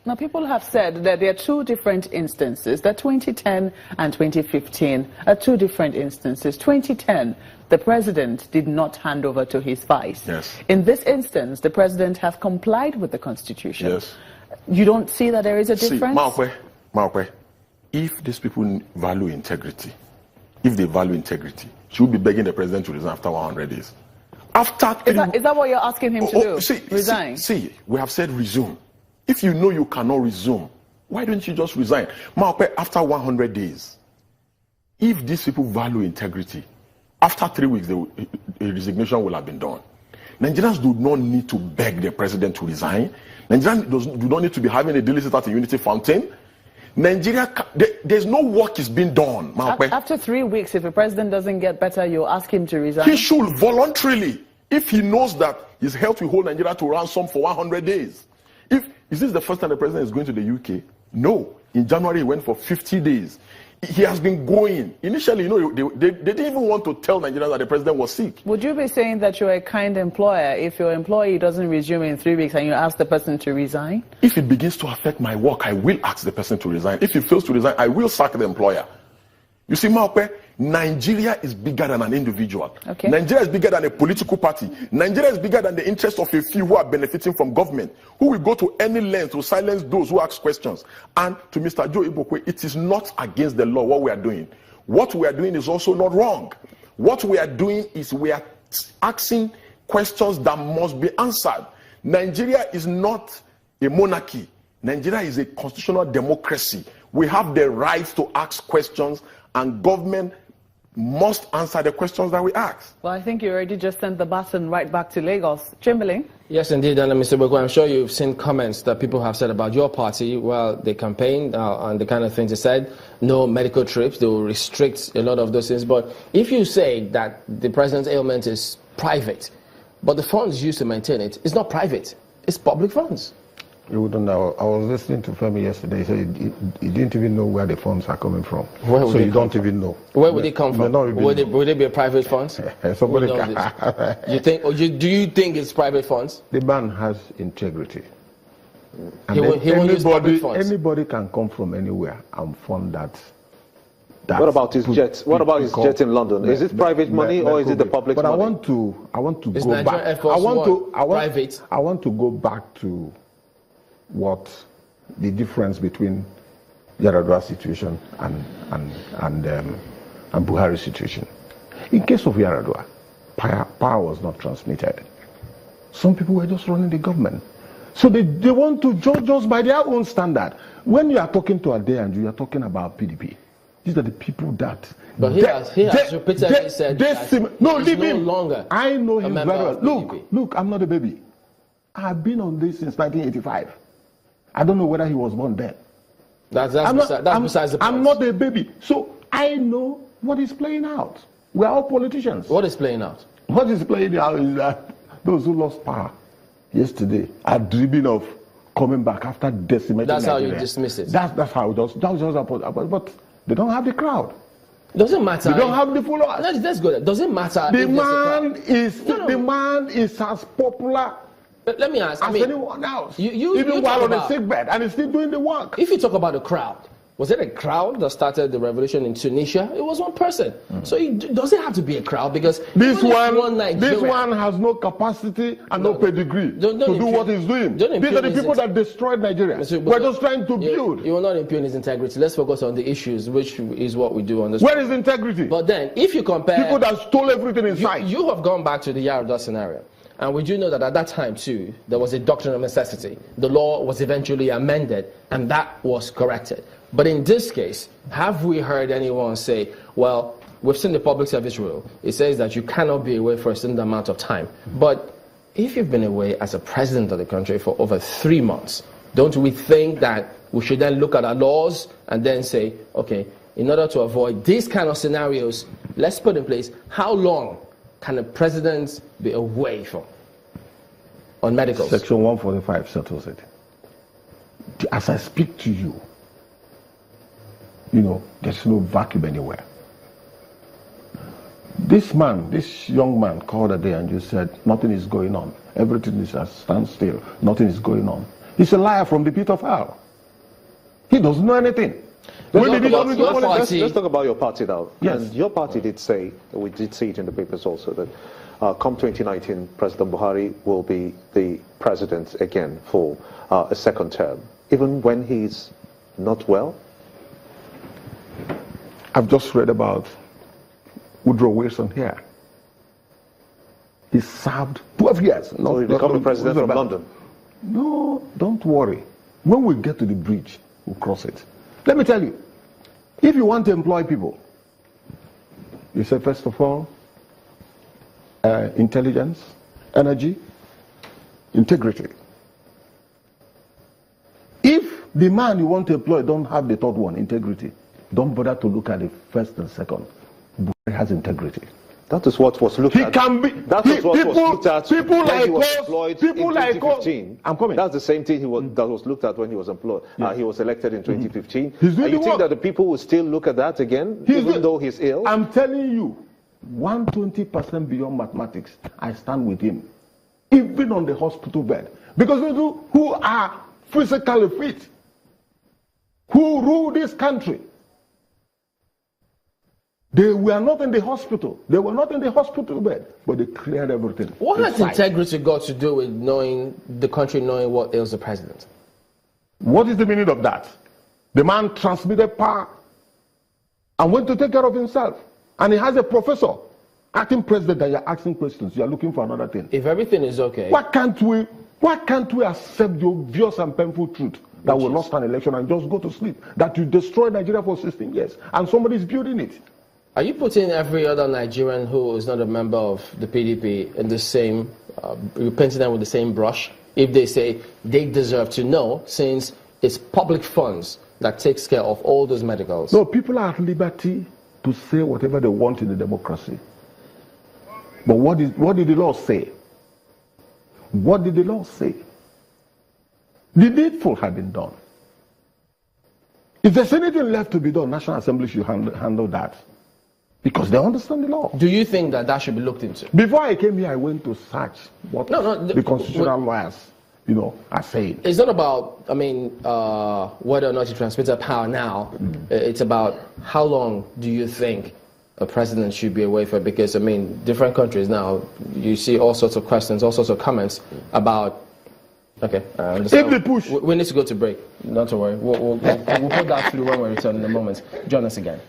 Now, people have said that there are two different instances, that 2010 and 2015 are two different instances. 2010, the president did not hand over to his vice. Yes. In this instance, the president have complied with the constitution. Yes. You don't see that there is a difference? See, Igbokwe, if these people value integrity, she will be begging the president to resign after 100 days. Is that what you're asking him to do? Resign? See, we have said resume. If you know you cannot resume, why don't you just resign? After 100 days, if these people value integrity, after 3 weeks, a resignation will have been done. Nigerians do not need to beg the president to resign. Nigerians do not need to be having a daily sit at a unity fountain. Nigeria, there's no work is being done. After 3 weeks, if the president doesn't get better, you'll ask him to resign? He should voluntarily, if he knows that his health will hold Nigeria to ransom for 100 days. Is this the first time the president is going to the UK? No. In January, he went for 50 days. He has been going. Initially, they didn't even want to tell Nigerians that the president was sick. Would you be saying that you're a kind employer if your employee doesn't resume in 3 weeks and you ask the person to resign? If it begins to affect my work, I will ask the person to resign. If he fails to resign, I will sack the employer. You see, Maokwe, Nigeria is bigger than an individual. Okay. Nigeria is bigger than a political party. Nigeria is bigger than the interest of a few who are benefiting from government, who will go to any length to silence those who ask questions. And to Mr. Joe Igbokwe, it is not against the law what we are doing. What we are doing is also not wrong. What we are doing is we are asking questions that must be answered. Nigeria is not a monarchy. Nigeria is a constitutional democracy. We have the right to ask questions, and government must answer the questions that we ask. Well, I think you already just sent the baton right back to Lagos. Chamberlain? Yes, indeed, and Mr. Igbokwe, I'm sure you've seen comments that people have said about your party. Well, they campaigned on the kind of things they said. No medical trips, they will restrict a lot of those things. But if you say that the president's ailment is private, but the funds used to maintain it is not private, it's public funds. You wouldn't know. I was listening to Femi yesterday. He said he didn't even know where the funds are coming from. So you don't even know. Where would they come from? Would it be a private funds? Somebody you think? Or do you think it's private funds? The man has integrity. He won't use public funds. Anybody can come from anywhere and fund that. What about his jet? What about his jet in London? Is it private money or is it the public money? But I want to is go Nigerian back. Air Force private? I want to go back to what the difference between Yar'Adua's situation and Buhari's situation. In case of Yar'Adua, power was not transmitted. Some people were just running the government. So they want to judge us by their own standard. When you are talking to Ade and you are talking about PDP, these are the people that... But he has repeatedly said that leave him. No longer I know him very well. PDP. Look, I'm not a baby. I've been on this since 1985. I don't know whether he was born then. That's besides the point. I'm not a baby. So I know what is playing out. We are all politicians. What is playing out? What is playing out is that those who lost power yesterday are dreaming of coming back after decimating That's Nigeria. how you dismiss it. That's how it does. But they don't have the crowd. Doesn't matter. They don't have the followers. Let's go there. Doesn't matter. The man is as popular. But let me ask. As anyone else. Even while on a sick bed, and he's still doing the work. If you talk about the crowd, was it a crowd that started the revolution in Tunisia? It was one person. So it doesn't have to be a crowd, because this one has no capacity and no pedigree to do what he's doing. These are the people that destroyed Nigeria. We're just trying to build. You will not impugn his integrity. Let's focus on the issues, which is what we do on this. Where is integrity? But then, if you compare people that stole everything in sight, you have gone back to the Yar'Adua scenario. And we do know that at that time, too, there was a doctrine of necessity. The law was eventually amended, and that was corrected. But in this case, have we heard anyone say, well, we've seen the public service rule. It says that you cannot be away for a certain amount of time. But if you've been away as a president of the country for over 3 months, don't we think that we should then look at our laws and then say, okay, in order to avoid these kind of scenarios, let's put in place how long can a president be away from on medicals? Section 145 settles it. As I speak to you, there's no vacuum anywhere. This man, this young man called a day and you said, nothing is going on. Everything is at standstill. Nothing is going on. He's a liar from the pit of hell. He doesn't know anything. Let's talk about your party now. Yes. And your party did say, we did see it in the papers also, that come 2019, President Buhari will be the president again for a second term, even when he's not well. I've just read about Woodrow Wilson here. He served 12 years. So he become the president of London? No, don't worry. When we get to the bridge, we'll cross it. Let me tell you, if you want to employ people, you say first of all, intelligence, energy, integrity. If the man you want to employ don't have the third one, integrity, don't bother to look at the first and second. Buhari has integrity. That is what was looked at. That is what was looked at when he was employed in 2015. I'm coming. That's the same thing that was looked at when he was employed. Yes. He was elected in 2015. And you think that the people will still look at that again, even though he's ill? I'm telling you, 120% beyond mathematics, I stand with him. Even on the hospital bed. Because those who are physically fit, who rule this country, they were not in the hospital. They were not in the hospital bed, but they cleared everything. What has integrity got to do with knowing the country, knowing what ails the president? What is the meaning of that? The man transmitted power and went to take care of himself. And he has a professor, acting president, that you're asking questions. You're looking for another thing. If everything is okay, why can't we accept the obvious and painful truth that we lost an election and just go to sleep? That you destroyed Nigeria for 16 years and somebody is building it. Are you putting every other Nigerian who is not a member of the PDP in the same, you're painting them with the same brush? If they say they deserve to know, since it's public funds that takes care of all those medicals. No, people are at liberty to say whatever they want in a democracy. But what did the law say? What did the law say? The needful had been done. If there's anything left to be done, National Assembly should handle that. Because they understand the law. Do you think that that should be looked into? Before I came here, I went to search what the constitutional lawyers, are saying. It's not about, whether or not you transmitted power now. It's about how long do you think a president should be away for? Because, different countries now, you see all sorts of questions, all sorts of comments about, okay, I understand. If they push. We need to go to break. Not to worry. We'll put that through when we return in a moment. Join us again.